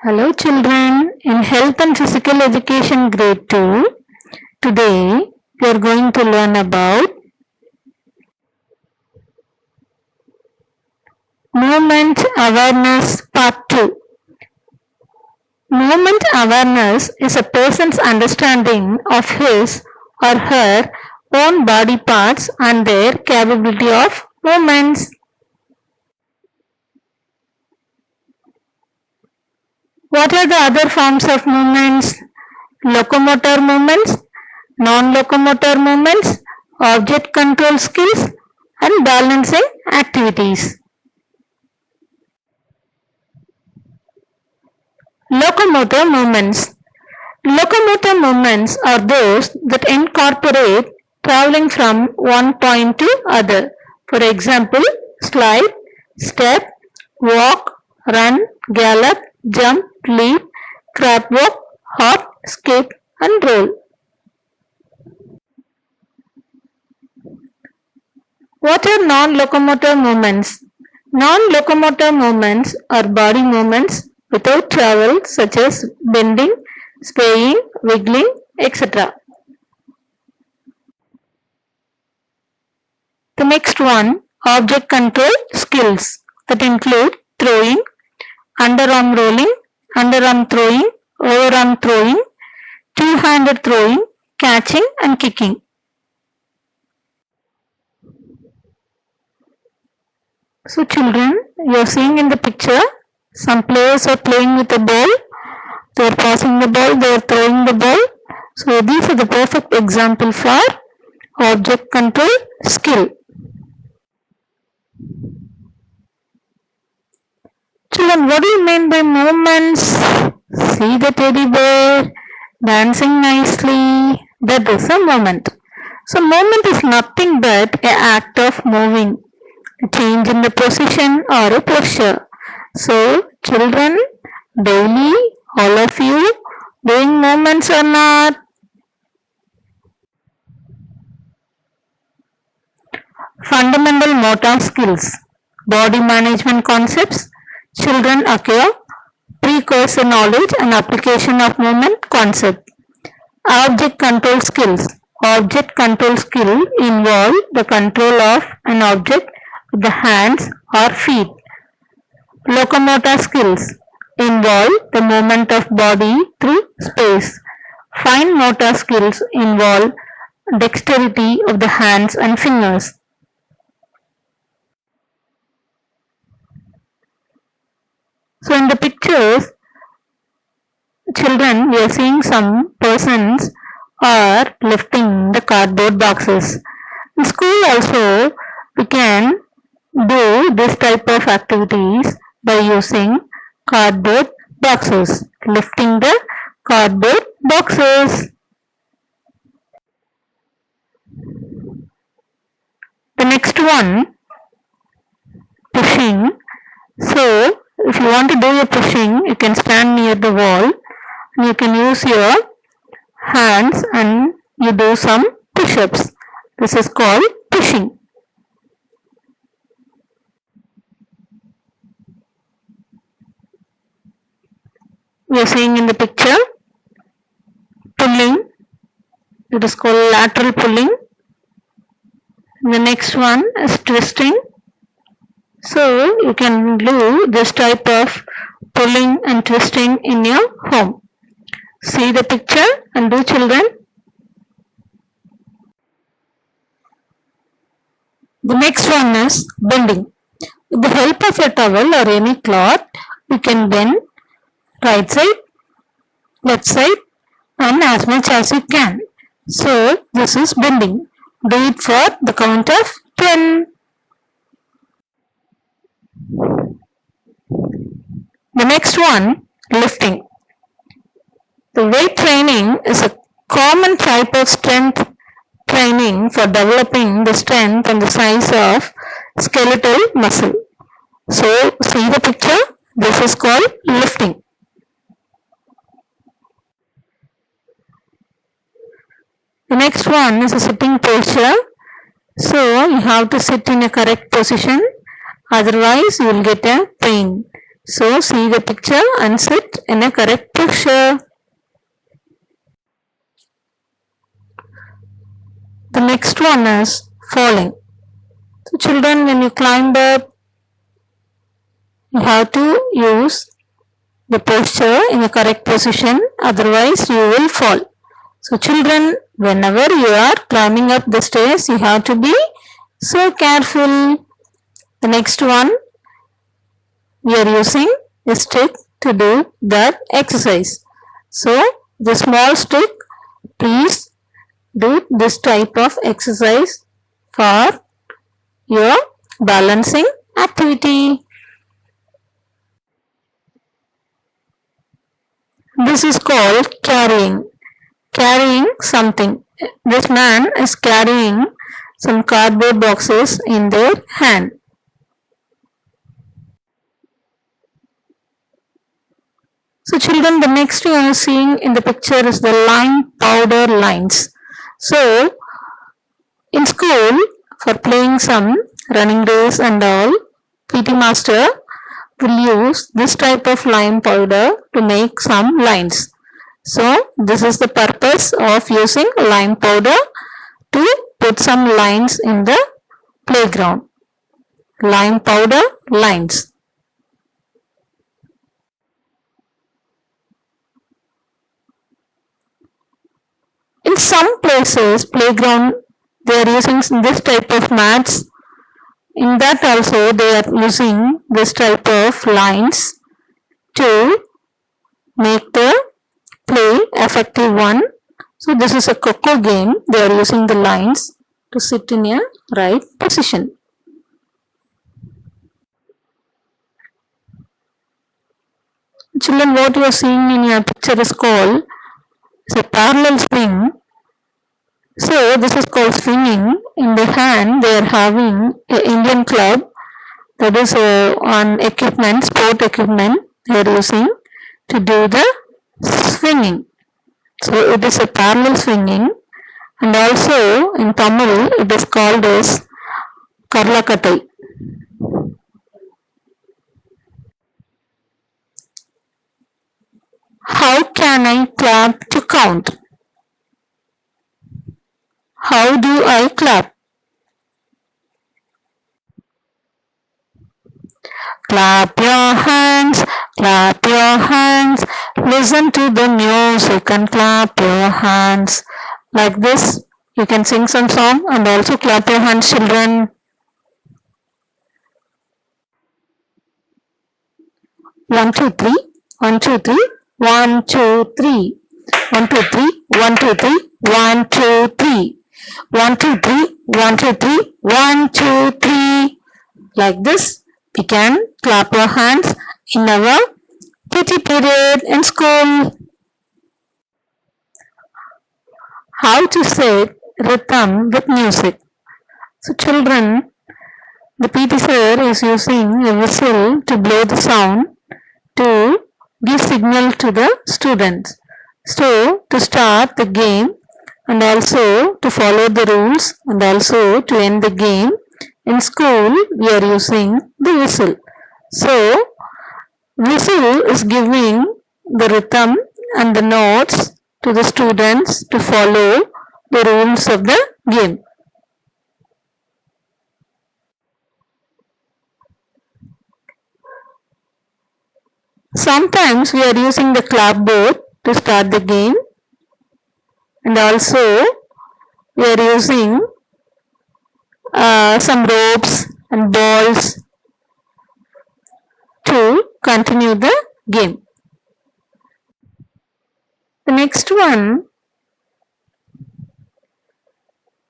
Hello children, in Health and Physical Education grade 2, today we are going to learn about Movement Awareness Part 2. Movement awareness is a person's understanding of his or her own body parts and their capability of movements. What are the other forms of movements? Locomotor movements, non-locomotor movements, object control skills, and balancing activities. Locomotor movements. Locomotor movements are those that incorporate traveling from one point to other. For example, slide, step, walk, run, gallop, jump, leap, crab walk, hop, skip, and roll. What are non-locomotor movements? Non-locomotor movements are body movements without travel such as bending, swaying, wiggling, etc. The next one, object control skills that include throwing, underarm rolling, underarm throwing, overarm throwing, two-handed throwing, catching and kicking. So children, you are seeing in the picture, some players are playing with a ball, they are passing the ball, they are throwing the ball. So these are the perfect example for object control skill. Children, what do you mean by movements? See the teddy bear dancing nicely. That is a movement. So movement is nothing but an act of moving, a change in the position or a posture. So children, daily, all of you doing movements or not? Fundamental motor skills, body management concepts, children acquire precursor knowledge and application of movement concept. Object control skills. Object control skill involve the control of an object with the hands or feet. Locomotor skills involve the movement of body through space. Fine motor skills involve dexterity of the hands and fingers. So in the pictures, children, we are seeing some persons are lifting the cardboard boxes. In school also, we can do this type of activities by using cardboard boxes, lifting the cardboard boxes. The next one, pushing. So if you want to do your pushing, you can stand near the wall and you can use your hands and you do some push-ups. This is called pushing. We are seeing in the picture pulling. It is called lateral pulling. The next one is twisting. So you can do this type of pulling and twisting in your home. See the picture and do, children. The next one is bending. With the help of a towel or any cloth, you can bend right side, left side and as much as you can. So this is bending. Do it for the count of 10. The next one, lifting. The weight training is a common type of strength training for developing the strength and the size of skeletal muscle. So see the picture, this is called lifting. The next one is a sitting posture. So you have to sit in a correct position, otherwise you will get a pain. So see the picture and sit in a correct posture. The next one is falling. So children, when you climb up, you have to use the posture in the correct position, otherwise you will fall. So children, whenever you are climbing up the stairs, you have to be so careful. The next one, we are using a stick to do that exercise. So the small stick, please do this type of exercise for your balancing activity. This is called carrying. Carrying something. This man is carrying some cardboard boxes in their hand. So children, the next you are seeing in the picture is the line powder lines. So in school, for playing some running race and all, PT master will use this type of lime powder to make some lines. So this is the purpose of using lime powder, to put some lines in the playground. Lime powder lines. In some places, playground, they are using this type of mats. In that also they are using this type of lines to make the play effective one. So this is a Coco game. They are using the lines to sit in a right position. Children, what you are seeing in your picture is called a parallel swing. So this is called swinging. In the hand they are having an Indian club, that is on equipment, sport equipment they are using to do the swinging. So it is a parallel swinging, and also in Tamil it is called as Karlakatai. How can I clap to count? How do I clap? Clap your hands, clap your hands, listen to the music and clap your hands. Like this, you can sing some song and also clap your hands, children. 1, 2, 3, 1, 2, 3, 1, 2, 3, 1, 2, 3, 1, 2, 3, 1, 2, 3, 1, 2, 3, 1, 2, 3, 1, 2, 3. Like this, we can clap our hands in our PT period in school. How to set rhythm with music. So children, the PT sir is using a whistle to blow the sound to give signal to the students. So to start the game and also to follow the rules and also to end the game, in school we are using the whistle. So whistle is giving the rhythm and the notes to the students to follow the rules of the game. Sometimes we are using the clapboard to start the game, and also we are using some ropes and balls to continue the game. The next one,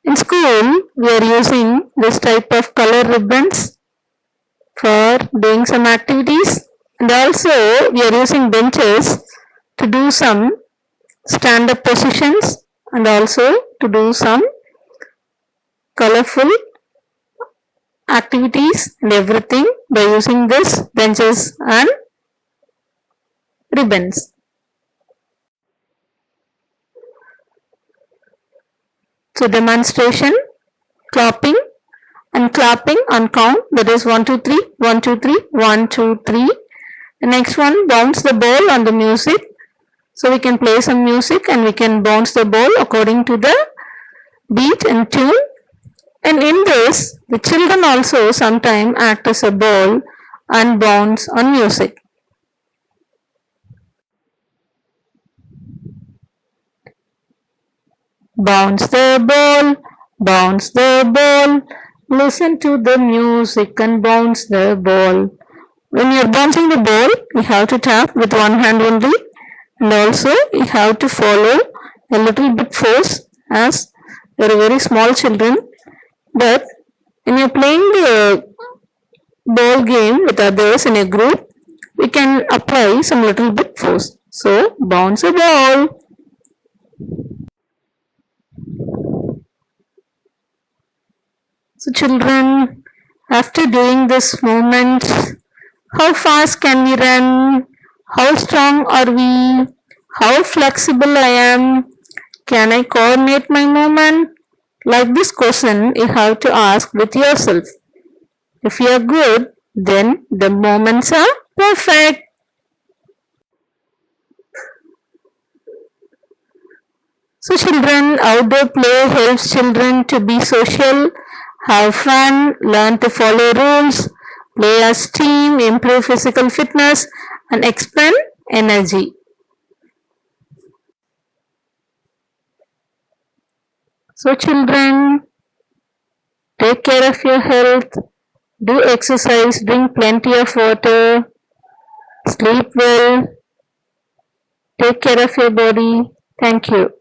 in school we are using this type of color ribbons for doing some activities, and also we are using benches to do some stand-up positions and also to do some colorful activities and everything by using this benches and ribbons. So demonstration, clapping and clapping on count, that is 1, 2, 3, 1, 2, 3, 1, 2, 3. The next one, bounce the ball on the music. So we can play some music and we can bounce the ball according to the beat and tune. And in this, the children also sometimes act as a ball and bounce on music. Bounce the ball, bounce the ball. Listen to the music and bounce the ball. When you're bouncing the ball, you have to tap with one hand only, and also you have to follow a little bit force as you're very small children. But when you're playing the ball game with others in a group, we can apply some little bit force. So bounce a ball. So children, after doing this movement, how fast can we run? How strong are we? How flexible I am? Can I coordinate my movement? Like this question you have to ask with yourself. If you are good, then the movements are perfect. So children, outdoor play helps children to be social, have fun, learn to follow rules, play as team, improve physical fitness and expand energy. So children, take care of your health, do exercise, drink plenty of water, sleep well, take care of your body. Thank you.